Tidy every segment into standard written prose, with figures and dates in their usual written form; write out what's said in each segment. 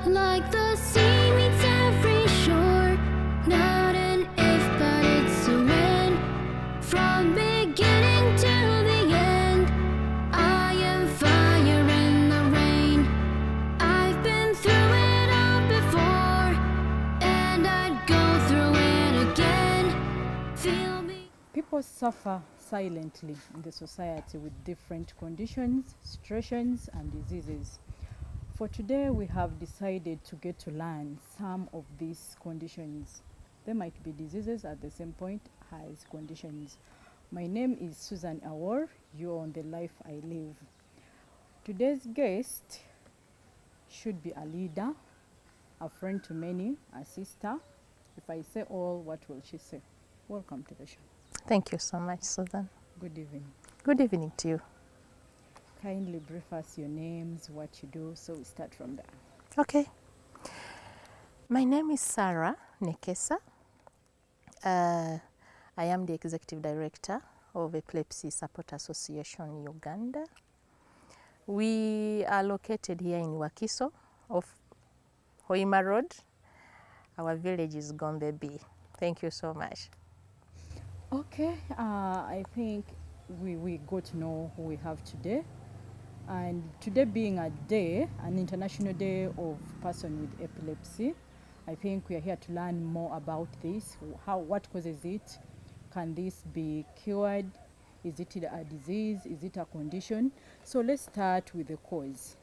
Like the sea meets every shore, not an if but it's a when. From beginning to the end, I am fire in the rain. I've been through it all before, and I'd go through it again. Feel me. People suffer silently in the society with different conditions, situations, and diseases. For today, we have decided to get to learn some of these conditions. There might be diseases at the same point as conditions. My name is Susan Awor. You're on The Life I Live. Today's guest should be a leader, a friend to many, a sister. If I say all, what will she say? Welcome to the show. Thank you so much, Susan. Good evening. Good evening to you. Kindly brief us your names, what you do, so we start from there. Okay. My name is Sarah Nekesa. I am the Executive Director of Epilepsy Support Association Uganda. We are located here in Wakiso off Hoima Road. Our village is Gombe B. Thank you so much. Okay, I think we got to know who we have today. And today being a day, an international day of person with epilepsy, I think we are here to learn more about this. What causes it? Can this be cured? Is it a disease? Is it a condition? So let's start with the cause.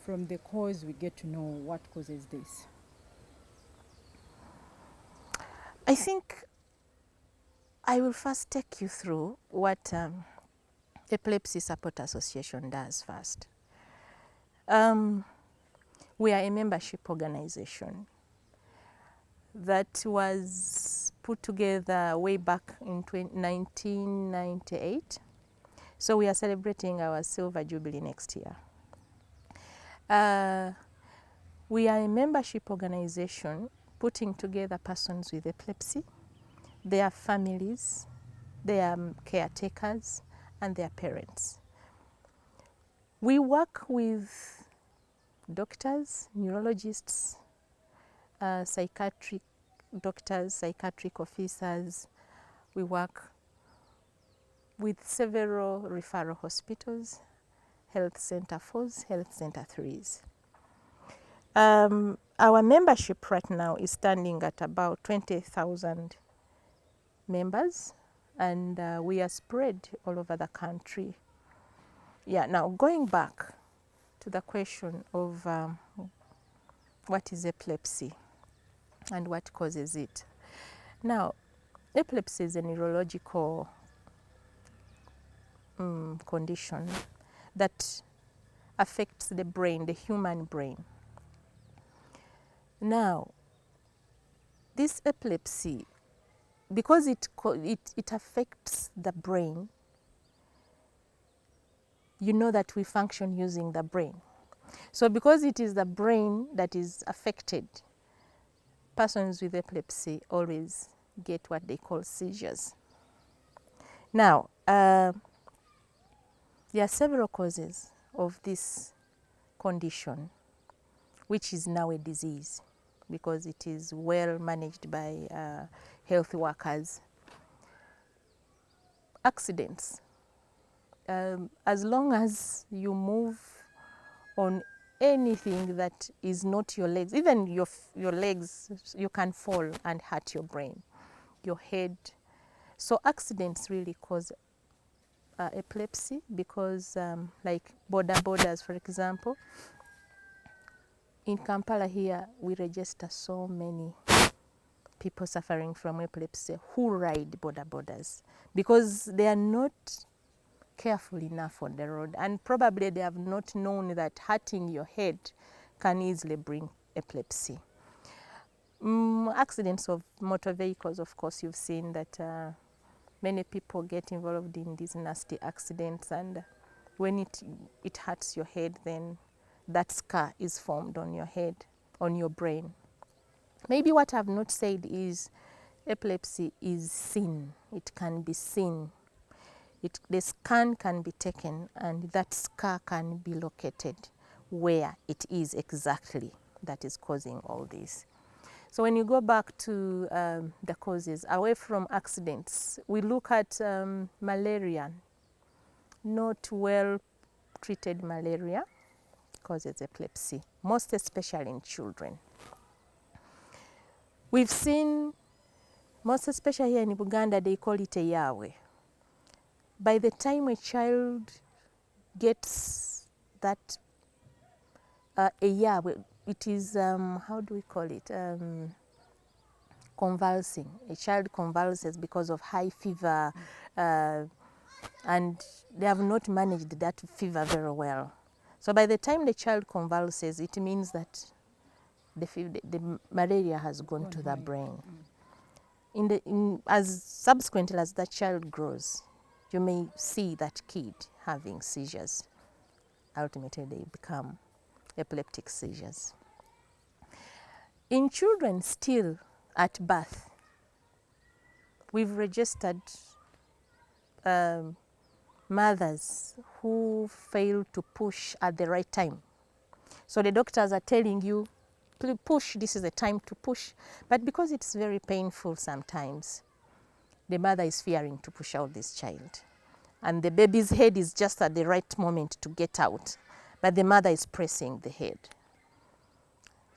From the cause, we get to know what causes this. I think I will first take you through what Epilepsy Support Association does first. We are a membership organization that was put together way back in 1998. So we are celebrating our silver jubilee next year. We are a membership organization putting together persons with epilepsy, their families, their caretakers, and their parents. We work with doctors, neurologists, psychiatric doctors, psychiatric officers. We work with several referral hospitals, health center 4s, health center 3s. Our membership right now is standing at about 20,000 members, and we are spread all over the country. Yeah, now going back to the question of what is epilepsy and what causes it. Now, epilepsy is a neurological condition that affects the brain, the human brain. Now, this epilepsy, because it affects the brain, you know that we function using the brain. So because it is the brain that is affected, persons with epilepsy always get what they call seizures. Now, there are several causes of this condition, which is now a disease because it is well managed by health workers. Accidents. As long as you move on anything that is not your legs, even your legs, you can fall and hurt your brain, your head. So accidents really cause epilepsy because like borders, for example. In Kampala here, we register so many people suffering from epilepsy who ride borders because they are not careful enough on the road, and probably they have not known that hurting your head can easily bring epilepsy. Accidents of motor vehicles, of course, you've seen that many people get involved in these nasty accidents, and when it hurts your head, then that scar is formed on your head, on your brain. Maybe what I've not said is epilepsy is seen. It can be seen. The scan can be taken and that scar can be located where it is exactly. that is causing all this. So when you go back to the causes, away from accidents, we look at malaria. Not well treated malaria causes epilepsy, most especially in children. We've seen, most especially here in Uganda, they call it a yawe. By the time a child gets that a yawe, it is, how do we call it? Convulsing. A child convulses because of high fever, and they have not managed that fever very well. So by the time the child convulses, it means that the malaria has gone to the brain. As subsequently as that child grows, you may see that kid having seizures. Ultimately, they become epileptic seizures. In children still at birth, we've registered mothers who fail to push at the right time. So the doctors are telling you, please push, this is the time to push. But because it's very painful sometimes, the mother is fearing to push out this child. And the baby's head is just at the right moment to get out, but the mother is pressing the head.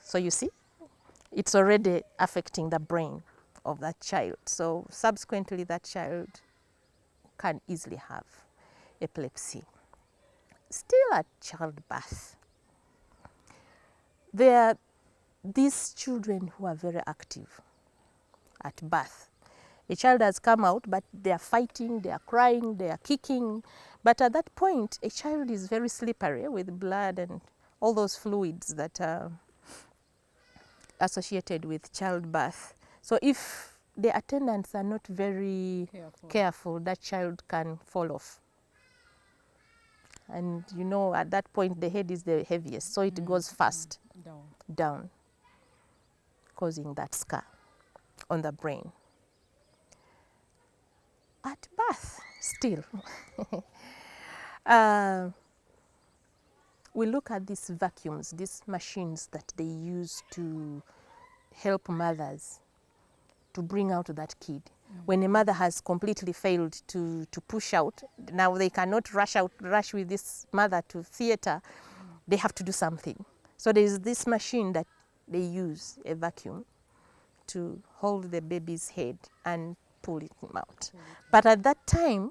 So you see, it's already affecting the brain of that child. So subsequently, that child can easily have epilepsy. Still at childbirth, there are these children who are very active at birth. A child has come out, but they are fighting, they are crying, they are kicking. But at that point, a child is very slippery with blood and all those fluids that are associated with childbirth. So if the attendants are not very careful, that child can fall off. And you know, at that point, the head is the heaviest, so it goes fast down, causing that scar on the brain. At birth, still, we look at these vacuums, these machines that they use to help mothers to bring out that kid. When a mother has completely failed to push out, now they cannot rush with this mother to theater, they have to do something. So there's this machine that they use, a vacuum, to hold the baby's head and pull it out. But at that time,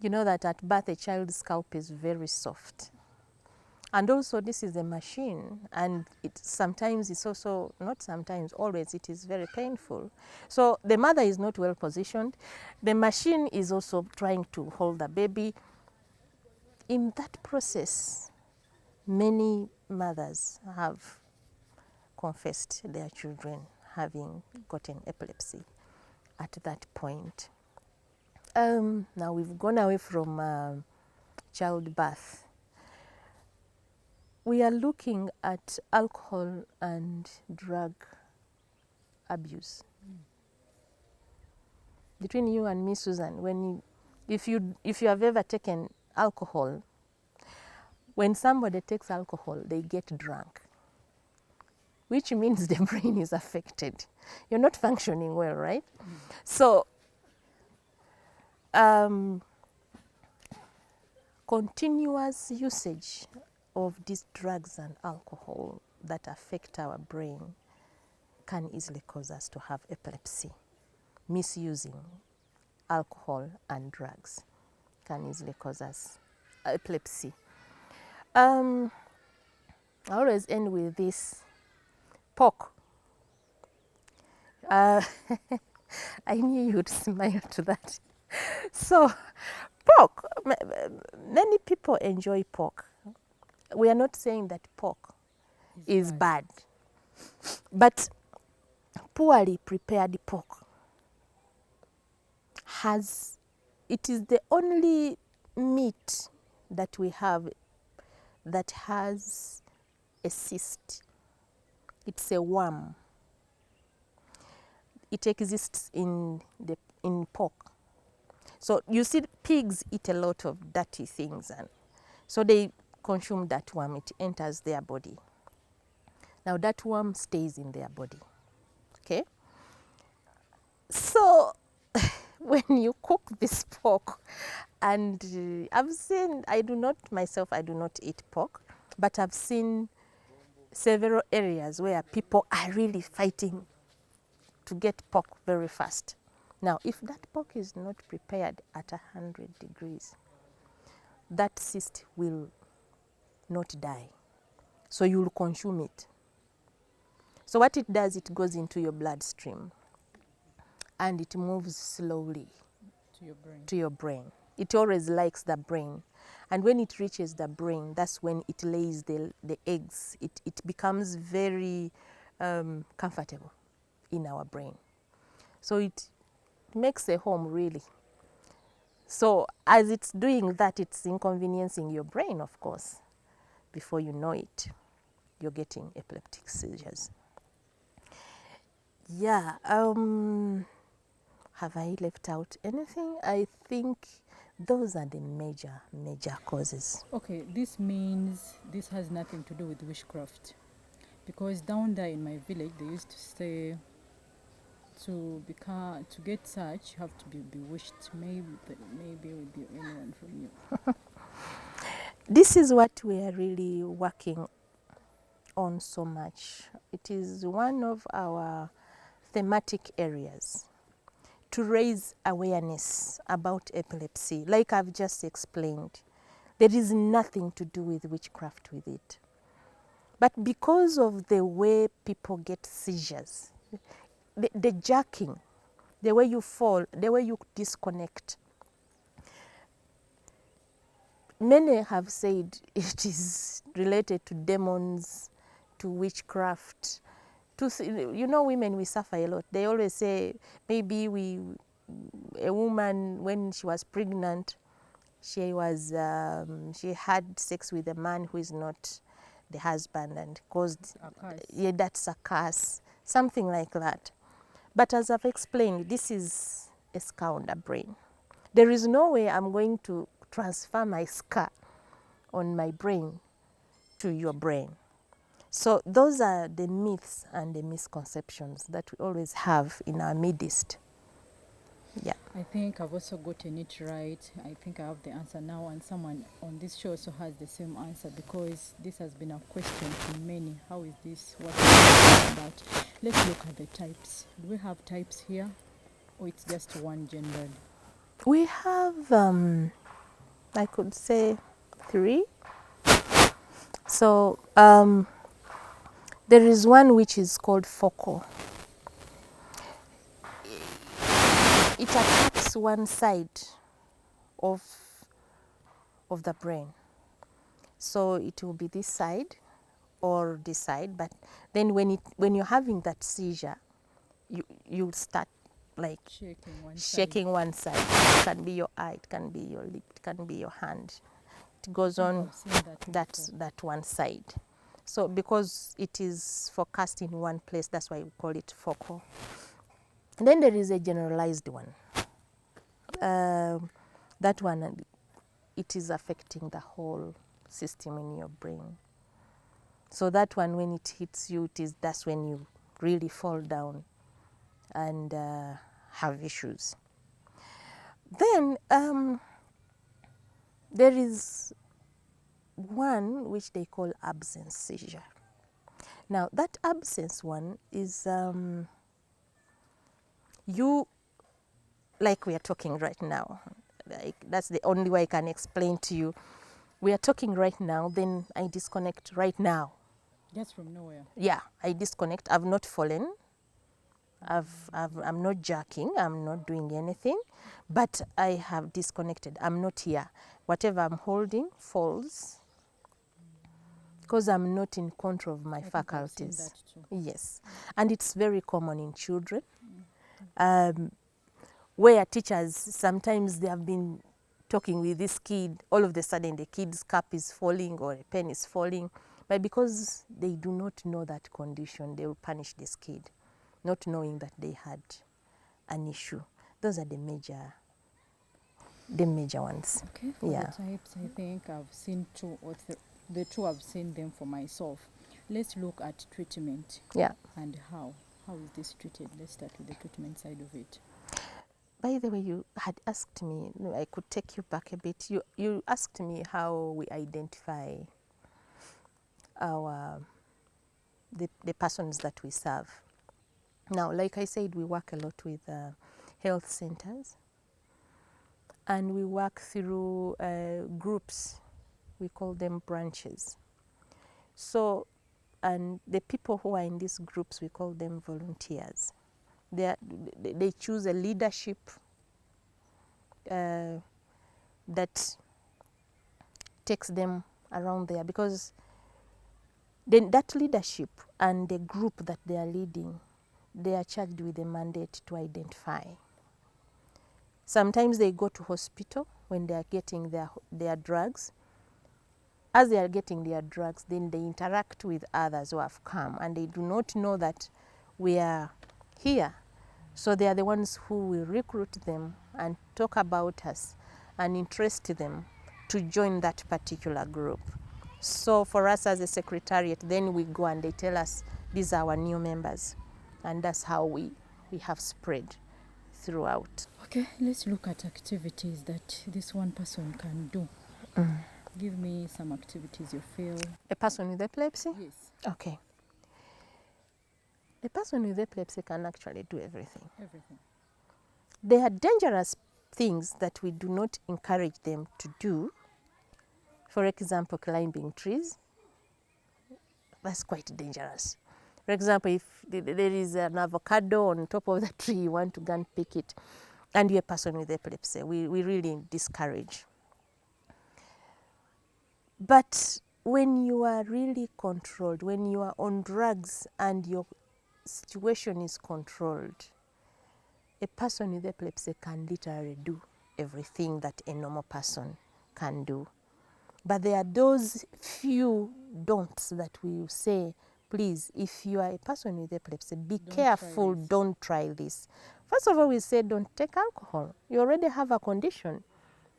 you know that at birth a child's scalp is very soft. And also this is a machine, and it sometimes it's also, not sometimes, always it is very painful. So the mother is not well positioned. The machine is also trying to hold the baby. In that process, many mothers have confessed their children having gotten epilepsy at that point. Now we've gone away from childbirth. We are looking at alcohol and drug abuse. Between you and me, Susan, if you have ever taken alcohol, when somebody takes alcohol, they get drunk, which means the brain is affected. You're not functioning well, right? So continuous usage of these drugs and alcohol that affect our brain can easily cause us to have epilepsy. Misusing alcohol and drugs can easily cause us epilepsy. I always end with this: pork. I knew you would smile to that. So pork, many people enjoy pork. We are not saying that pork is bad, but poorly prepared pork it is the only meat that we have that has a cyst. It's a worm. It exists in pork. So you see, pigs eat a lot of dirty things, and so they consume that worm. It enters their body. Now that worm stays in their body. Okay? So when you cook this pork, and I've seen, I do not eat pork, but I've seen several areas where people are really fighting to get pork very fast. Now, if that pork is not prepared at 100 degrees, that cyst will not die. So you'll consume it. So what it does, it goes into your bloodstream and it moves slowly to your brain. It always likes the brain. And when it reaches the brain, that's when it lays the eggs. It becomes very comfortable in our brain. So it makes a home, really. So as it's doing that, it's inconveniencing your brain, of course. Before you know it, you're getting epileptic seizures. Yeah, have I left out anything? I think those are the major causes. Okay, this means this has nothing to do with witchcraft, because down there in my village they used to say to get such you have to be bewitched. Maybe will be anyone from you. This is what we are really working on so much. It is one of our thematic areas to raise awareness about epilepsy. Like I've just explained, there is nothing to do with witchcraft with it. But because of the way people get seizures, the jerking, the way you fall, the way you disconnect, many have said it is related to demons, to witchcraft. Women, we suffer a lot. They always say maybe a woman, when she was pregnant, she had sex with a man who is not the husband and caused that's a curse, something like that. But as I've explained, this is a scar on the brain. There is no way I'm going to transfer my scar on my brain to your brain. So those are the myths and the misconceptions that we always have in our midst. Yeah. I think I've also gotten it right. I think I have the answer now, and someone on this show also has the same answer, because this has been a question to many. How is this? What is this about? Let's look at the types. Do we have types here, or it's just one gendered? We have, I could say 3. So there is one which is called focal. It attacks one side of the brain. So it will be this side or this side, but then when you're having that seizure, you start like shaking one side. It can be your eye, it can be your lip, it can be your hand. It goes on that one side. So because it is focused in one place, that's why we call it focal. And then there is a generalized one. That one, it is affecting the whole system in your brain. So that one, when it hits you, that's when you really fall down and have issues. Then there is one which they call absence seizure. Now that absence one is like we are talking right now. Like that's the only way I can explain to you. We are talking right now, then I disconnect right now. Just from nowhere? Yeah, I disconnect. I've not fallen. I'm not jerking. I'm not doing anything. But I have disconnected. I'm not here. Whatever I'm holding falls because I'm not in control of my faculties. I've seen that too. Yes. And it's very common in children. Where teachers, sometimes they have been talking with this kid, all of a sudden the kid's cap is falling or a pen is falling. But because they do not know that condition, they will punish this kid, not knowing that they had an issue. Those are the major ones. Okay, for the types, I think I've seen 2 or 3. The 2 I've seen them for myself. Let's look at treatment Yeah. and how. How is this treated? Let's start with the treatment side of it. By the way, you had asked me, no, I could take you back a bit. You asked me how we identify the persons that we serve. Now, like I said, we work a lot with health centers, and we work through groups. We call them branches. So, and the people who are in these groups, we call them volunteers. They choose a leadership that takes them around there, because then that leadership and the group that they are leading, they are charged with a mandate to identify. Sometimes they go to hospital when they are getting their drugs. As they are getting their drugs, then they interact with others who have come, and they do not know that we are here. So they are the ones who will recruit them and talk about us and interest them to join that particular group. So for us as a secretariat, then we go and they tell us these are our new members, and that's how we have spread throughout. Okay, let's look at activities that this one person can do. Give me some activities you feel. A person with epilepsy? Yes. Okay. A person with epilepsy can actually do everything. Everything. There are dangerous things that we do not encourage them to do. For example, climbing trees. That's quite dangerous. For example, if there is an avocado on top of the tree, you want to go and pick it, and you're a person with epilepsy, we really discourage. But when you are really controlled, when you are on drugs and your situation is controlled, a person with epilepsy can literally do everything that a normal person can do. But there are those few don'ts that we say, please, if you are a person with epilepsy, be careful, don't try this. First of all, we say don't take alcohol. You already have a condition,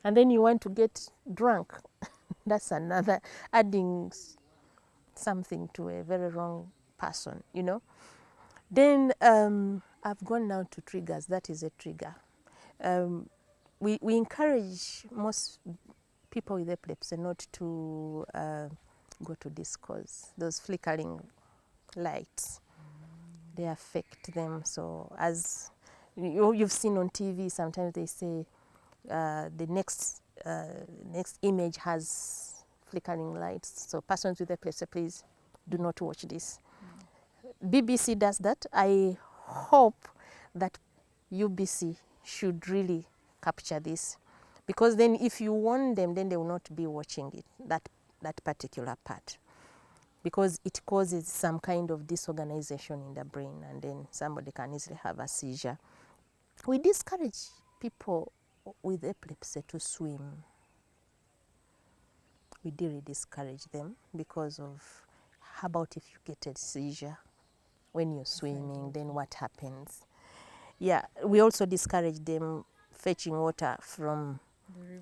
and then you want to get drunk. That's another, adding something to a very wrong person, you know. Then I've gone now to triggers. That is a trigger. We encourage most people with epilepsy not to go to discos. Those flickering lights, they affect them. So as you've seen on TV, sometimes they say the next image has flickering lights. So persons with epilepsy, please do not watch this. BBC does that. I hope that UBC should really capture this, because then if you warn them, then they will not be watching it, that particular part, because it causes some kind of disorganization in the brain, and then somebody can easily have a seizure. We discourage people with epilepsy to swim. We really discourage them because of, how about if you get a seizure when you're swimming, then what happens? Yeah, we also discourage them fetching water from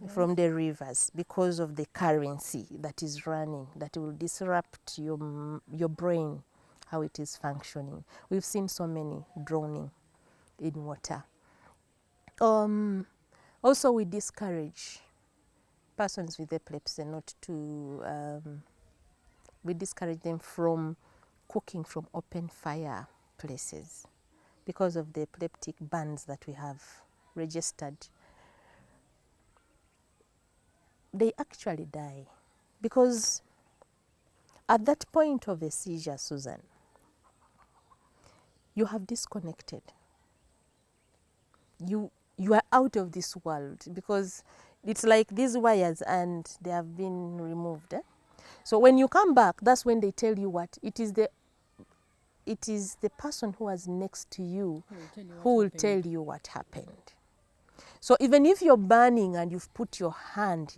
the rivers because of the currency that is running, that will disrupt your brain, how it is functioning. We've seen so many drowning in water. Also, we discourage persons with epilepsy not to, we discourage them from cooking from open fire places because of the epileptic bans that we have registered. They actually die because at that point of a seizure, Susan, you have disconnected. You are out of this world, because it's like these wires and they have been removed. So when you come back, that's when they tell you what it is. It is the person who was next to you who will tell you what happened. So even if you're burning and you've put your hand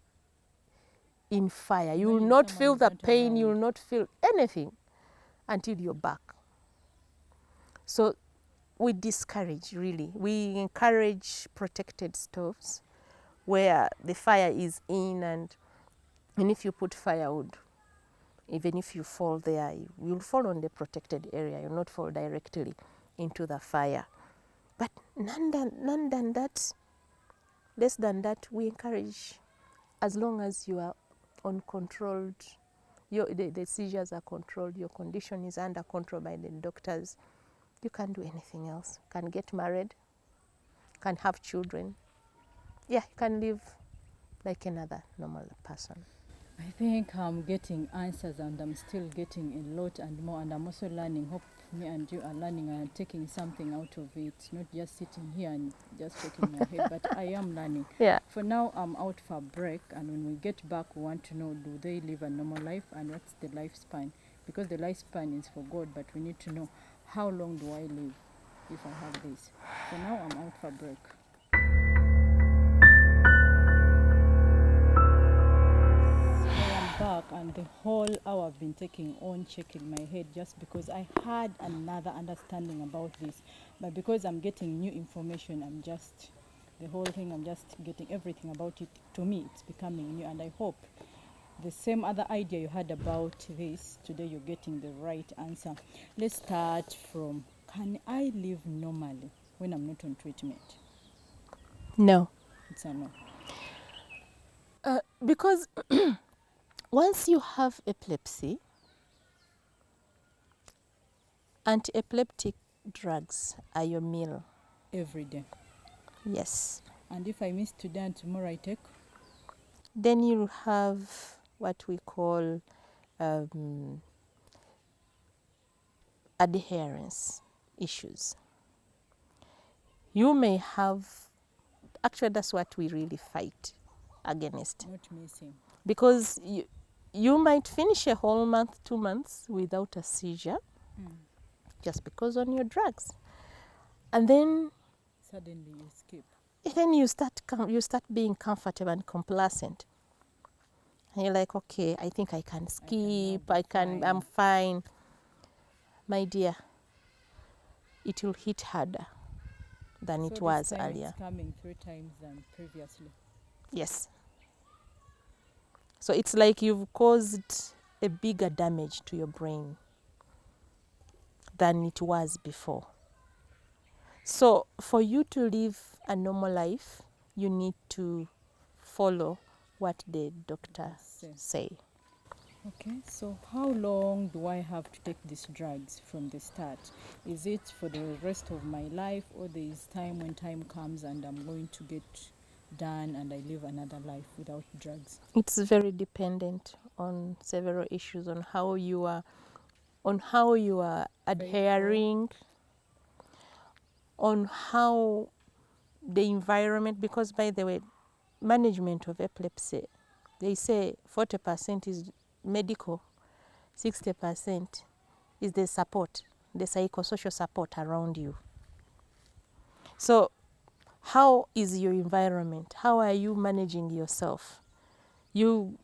in fire, you will not feel the pain, you will not feel anything until you're back. So we discourage, really. We encourage protected stoves where the fire is in, and if you put firewood, even if you fall there, you'll fall on the protected area. You'll not fall directly into the fire. But none than that, less than that, we encourage, as long as you are on controlled, the seizures are controlled, your condition is under control by the doctors, you can do anything else. Can get married, can have children. Yeah, you can live like another normal person. I think I'm getting answers, and I'm still getting a lot and more, and I'm also learning. Hope me and you are learning and taking something out of it, not just sitting here and just shaking my head, but I am learning. Yeah. For now, I'm out for a break, and when we get back, we want to know, do they live a normal life, and what's the lifespan? Because the lifespan is for God, but we need to know, how long do I live if I have this? For now, I'm out for a break. Back, and the whole hour I've been taking on checking my head, just because I had another understanding about this, but because I'm getting new information, I'm just getting everything about it. To me, it's becoming new, and I hope the same other idea you had about this, today you're getting the right answer. Let's start from, can I live normally when I'm not on treatment? No. It's a no. Because once you have epilepsy, anti-epileptic drugs are your meal. Every day. Yes. And if I miss today and tomorrow I take? Then you have what we call adherence issues. You may have, actually that's what we really fight against. Not missing. Because you might finish a whole month, 2 months without a seizure, just because on your drugs. And then Suddenly you skip. then you start being comfortable and complacent. And you're like, okay, I think I can skip, I'm fine. My dear, it will hit harder than it was earlier. It's coming 3 times than previously. Yes. So it's like you've caused a bigger damage to your brain than it was before. So for you to live a normal life, you need to follow what the doctors say. Okay, so how long do I have to take these drugs from the start? Is it for the rest of my life, or there is time when time comes and I'm going to get done and I live another life without drugs? It's very dependent on several issues, on how you are adhering, on how the environment, because by the way, management of epilepsy, they say 40% is medical, 60% is the support, the psychosocial support around you. So how is your environment? How are you managing yourself? You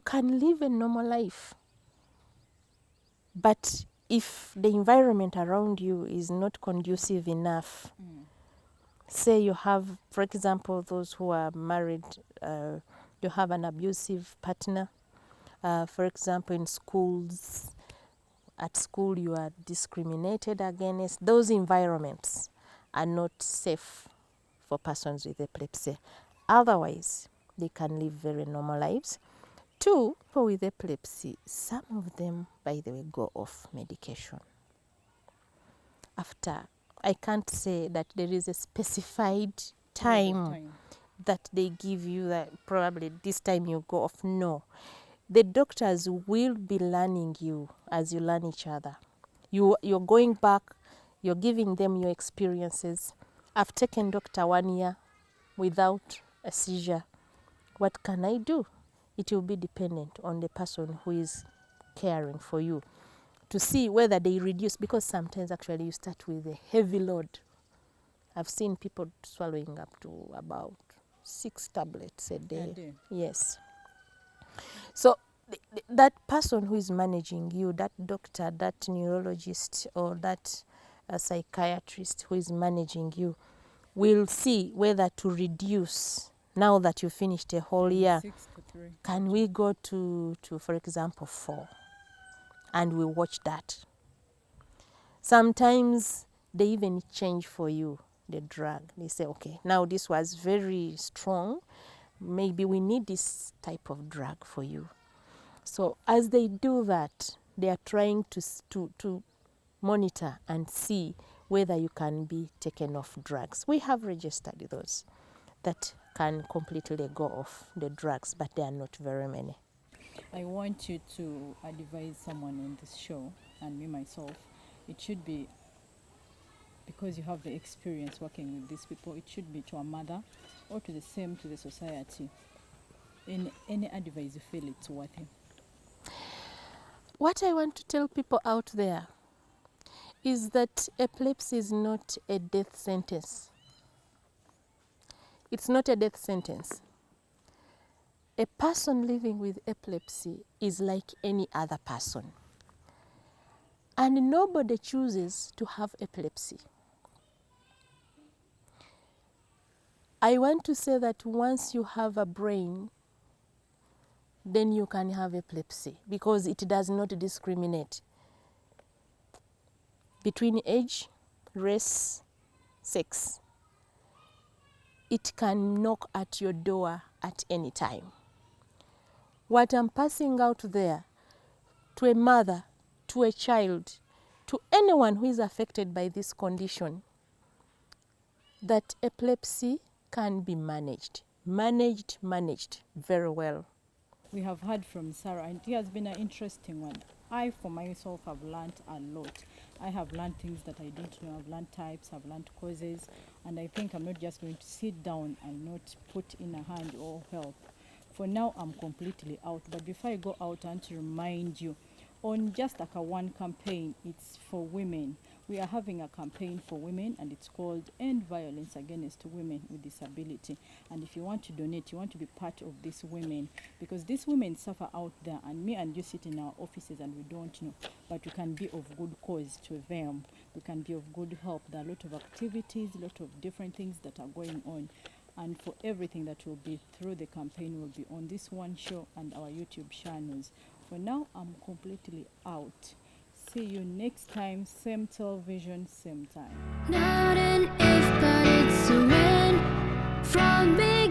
can live a normal life, but if the environment around you is not conducive enough, say you have, for example, those who are married, you have an abusive partner, for example, in schools, at school you are discriminated against, those environments are not safe for persons with epilepsy. Otherwise, they can live very normal lives. 2, people with epilepsy, some of them, by the way, go off medication. After, I can't say that there is a specified time that they give you that probably this time you go off. No. The doctors will be learning you as you learn each other. You're going back, you're giving them your experiences. I've taken doctor 1 year without a seizure. What can I do? It will be dependent on the person who is caring for you to see whether they reduce, because sometimes actually you start with a heavy load. I've seen people swallowing up to about 6 tablets a day. Yes. So that person who is managing you, that doctor, that neurologist, or that psychiatrist who is managing you, will see whether to reduce Now that you finished a whole year, 6 to 3. can we go to for example 4, and we watch that? Sometimes they even change for you the drug. They say, okay, now this was very strong, maybe we need this type of drug for you. So as they do that, they are trying to monitor and see whether you can be taken off drugs. We have registered those that can completely go off the drugs, but there are not very many. I want you to advise someone on this show, and me myself. It should be, because you have the experience working with these people, it should be to a mother or to the society. In any advice you feel it's worthy. What I want to tell people out there is that epilepsy is not a death sentence. It's not a death sentence. A person living with epilepsy is like any other person. And nobody chooses to have epilepsy. I want to say that once you have a brain, then you can have epilepsy, because it does not discriminate between age, race, sex. It can knock at your door at any time. What I'm passing out there to a mother, to a child, to anyone who is affected by this condition, that epilepsy can be managed very well. We have heard from Sarah, and it has been an interesting one. I, for myself, have learned a lot. I have learned things that I don't know. I've learned types, I've learned causes, and I think I'm not just going to sit down and not put in a hand or help. For now, I'm completely out. But before I go out, I want to remind you, on Just Like a One campaign, it's for women. We are having a campaign for women, and it's called End Violence Against Women with Disability. And if you want to donate, you want to be part of these women, because these women suffer out there, and me and you sit in our offices and we don't know, but we can be of good cause to them. We can be of good help. There are a lot of activities, a lot of different things that are going on. And for everything that will be through the campaign will be on this one show and our YouTube channels. For now, I'm completely out. See you next time, same television, same time. Not an if, but it's a when. From being